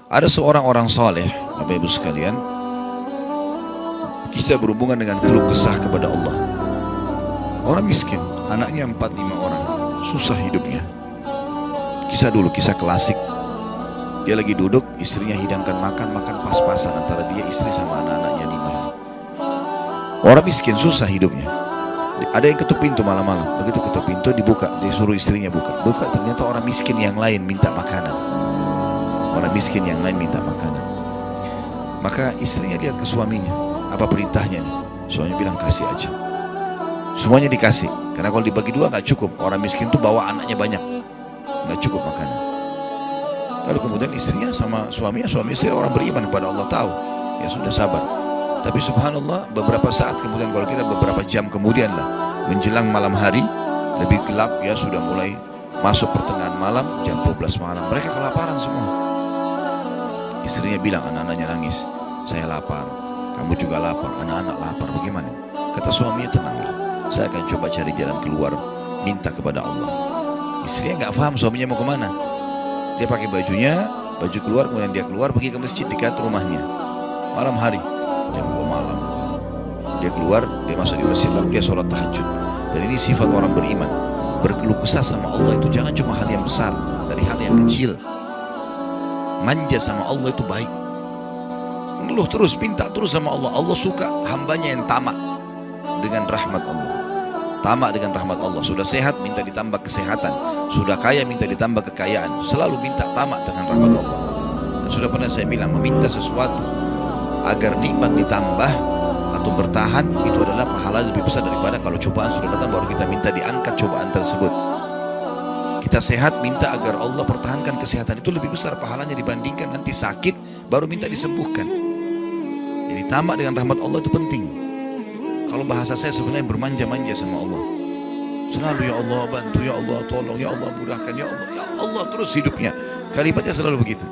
Ada seorang orang soleh, Bapak Ibu sekalian, kisah berhubungan dengan keluh kesah kepada Allah. Orang miskin, anaknya 4-5 orang, susah hidupnya. Kisah dulu, kisah klasik. Dia lagi duduk, istrinya hidangkan makan pas-pasan antara dia, istri sama anak-anaknya 5 ini. Orang miskin, susah hidupnya. Ada yang ketuk pintu malam-malam, begitu ketuk pintu dibuka, dia suruh istrinya buka. Buka, ternyata orang miskin yang lain minta makanan. Orang miskin yang lain minta makanan. Maka istrinya lihat ke suaminya, apa perintahnya nih? Suaminya bilang kasih aja. Semuanya dikasih, karena kalau dibagi dua nggak cukup. Orang miskin tuh bawa anaknya banyak, nggak cukup makanan. Lalu kemudian istrinya sama suaminya, suami istri orang beriman kepada Allah, tahu, ya sudah sabar. Tapi subhanallah, beberapa saat kemudian, kalau kita beberapa jam kemudian lah, menjelang malam hari, lebih gelap ya, sudah mulai masuk pertengahan malam, jam 12 malam, mereka kelaparan semua. Istrinya bilang, anak-anaknya nangis, saya lapar, kamu juga lapar, anak-anak lapar, bagaimana? Kata suaminya, tenanglah, saya akan coba cari jalan keluar, minta kepada Allah. Istrinya nggak paham suaminya mau kemana. Dia pakai bajunya, baju keluar, kemudian dia keluar pergi ke masjid dekat rumahnya. Malam hari, jam 2 malam, dia keluar, dia masuk di masjid, lalu dia sholat tahajud. Dan ini sifat orang beriman, berkeluh kesah sama Allah itu jangan cuma hal yang besar, dari hal yang kecil. Manja sama Allah itu baik. Ngeluh terus, minta terus sama Allah. Allah suka hambanya yang tamak dengan rahmat Allah. Tamak dengan rahmat Allah. Sudah sehat, minta ditambah kesehatan. Sudah kaya, minta ditambah kekayaan. Selalu minta tamak dengan rahmat Allah. Dan sudah pernah saya bilang, meminta sesuatu agar nikmat ditambah atau bertahan, itu adalah pahala lebih besar daripada kalau cobaan sudah datang baru kita minta diangkat cobaan tersebut. Kita sehat, minta agar Allah pertahankan kesehatan, itu lebih besar pahalanya dibandingkan nanti sakit baru minta disembuhkan. Jadi tamak dengan rahmat Allah itu penting. Kalau bahasa saya sebenarnya bermanja-manja sama Allah. Selalu ya Allah bantu, ya Allah tolong, ya Allah mudahkan, ya Allah terus hidupnya. Kalimatnya selalu begitu.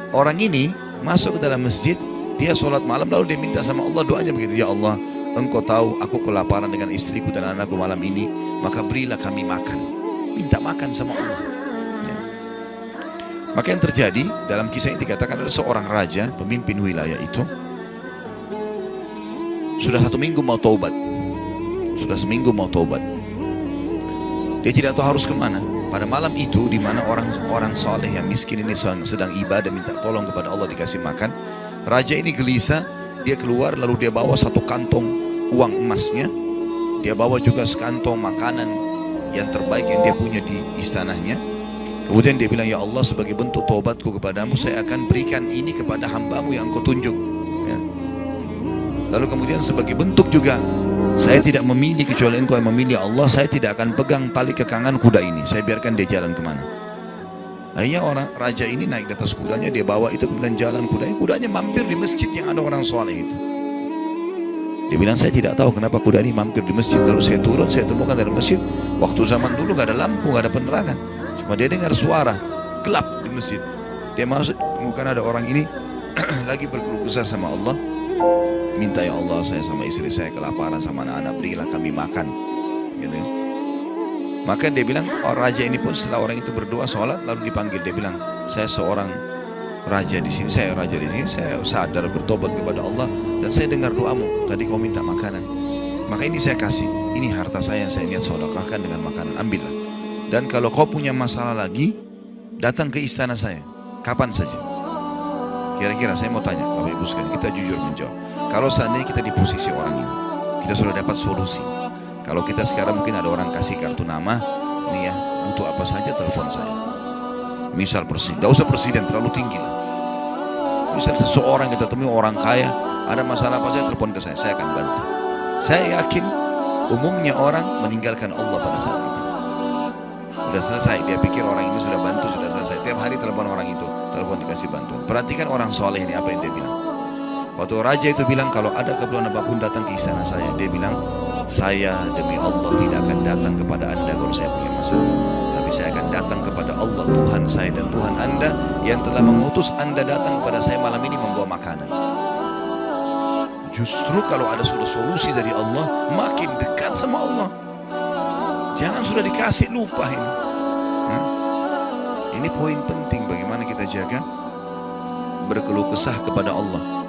Orang ini masuk ke dalam masjid, dia sholat malam lalu dia minta sama Allah, doanya begitu, ya Allah, Engkau tahu aku kelaparan dengan istriku dan anakku malam ini, maka berilah kami makan. Minta makan sama Allah ya. Maka yang terjadi dalam kisah ini dikatakan ada seorang raja, pemimpin wilayah itu, sudah 1 minggu mau taubat. Sudah seminggu mau taubat. Dia tidak tahu harus kemana. Pada malam itu, di mana orang soleh yang miskin ini sedang ibadah minta tolong kepada Allah dikasih makan, raja ini gelisah. Dia keluar lalu dia bawa 1 kantong uang emasnya. Dia bawa juga sekantong makanan yang terbaik yang dia punya di istananya. Kemudian dia bilang, ya Allah, sebagai bentuk taubatku kepadamu, saya akan berikan ini kepada hambamu yang engkau tunjuk ya. Lalu kemudian sebagai bentuk juga, saya tidak memilih kecuali engkau yang memilih, Allah, saya tidak akan pegang tali kekangan kuda ini, saya biarkan dia jalan kemana. Akhirnya orang raja ini naik di atas kudanya, dia bawa itu kemudian jalan kudanya mampir di masjid yang ada orang soleh itu. Dia bilang, saya tidak tahu kenapa kuda ini mampir di masjid. Lalu saya turun, saya temukan dalam masjid, waktu zaman dulu gak ada lampu, gak ada penerangan, cuma dia dengar suara gelap di masjid. Dia masuk, temukan ada orang ini lagi berkeluh kesah sama Allah, minta, ya Allah, saya sama istri saya kelaparan sama anak-anak, berilah kami makan gitu. Maka dia bilang, raja ini pun setelah orang itu berdoa sholat lalu dipanggil, dia bilang, saya seorang raja di sini, saya raja di sini, saya sadar bertobat kepada Allah dan saya dengar doamu tadi kau minta makanan, maka ini saya kasih, ini harta saya yang saya niat sedekahkan dengan makanan, ambillah. Dan kalau kau punya masalah lagi, datang ke istana saya kapan saja. Kira-kira saya mau tanya Bapak Ibu sekalian, kita jujur menjawab, kalau seandainya kita di posisi orang ini, kita sudah dapat solusi. Kalau kita sekarang mungkin ada orang kasih kartu nama, nih ya, butuh apa saja telepon saya. Misal presiden, gak usah presiden terlalu tinggi lah. Misal seseorang kita temui orang kaya, ada masalah apa saja telepon ke saya akan bantu. Saya yakin umumnya orang meninggalkan Allah pada saat itu. Sudah selesai, dia pikir orang ini sudah bantu, sudah selesai. Tiap hari telepon orang itu, telepon dikasih bantuan. Perhatikan orang soleh ini apa yang dia bilang. Waktu raja itu bilang, kalau ada keperluan apapun datang ke istana saya. Dia bilang, saya demi Allah tidak akan datang kepada anda kalau saya punya masalah, tapi saya akan datang kepada Allah, Tuhan saya dan Tuhan anda yang telah mengutus anda datang kepada saya malam ini membawa makanan. Justru kalau ada sudah solusi dari Allah, makin dekat sama Allah. Jangan sudah dikasih lupa ini. Ini poin penting bagaimana kita jaga berkeluh kesah kepada Allah.